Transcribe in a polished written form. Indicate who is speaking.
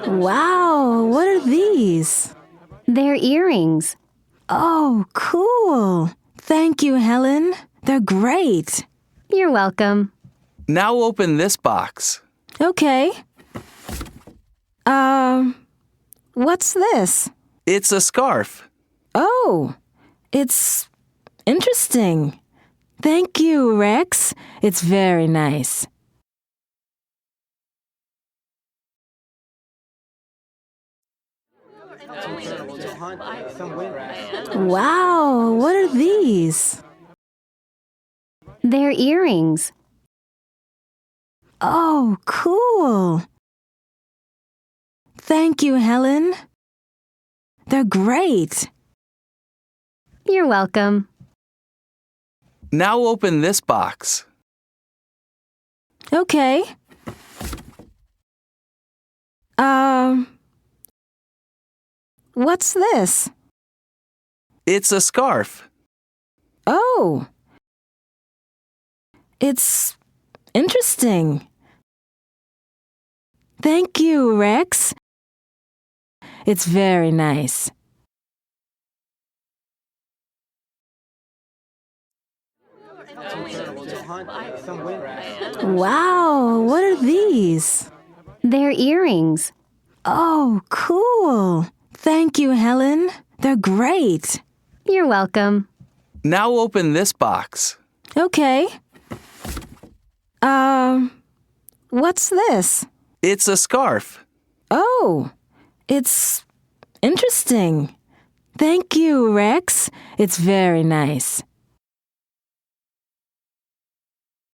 Speaker 1: Wow, what are these?
Speaker 2: They're earrings.
Speaker 1: Oh, cool. Thank you, Helen. They're great.
Speaker 2: You're welcome.
Speaker 3: Now open this box.
Speaker 1: Okay. What's this?
Speaker 3: It's a scarf.
Speaker 1: Oh, it's interesting. Thank you, Rex. It's very nice. Wow, what are these?
Speaker 2: They're earrings.
Speaker 1: Oh, cool. Thank you, Helen. They're great.
Speaker 2: You're welcome.
Speaker 3: Now open this box.
Speaker 1: Okay. What's this?
Speaker 3: It's a scarf.
Speaker 1: Oh, it's interesting. Thank you, Rex. It's very nice. Wow, what are these?
Speaker 2: They're earrings.
Speaker 1: Oh, cool. Thank you, Helen. They're great.
Speaker 2: You're welcome.
Speaker 3: Now open this box.
Speaker 1: Okay. What's this?
Speaker 3: It's a scarf.
Speaker 1: Oh, it's interesting. Thank you, Rex. It's very nice.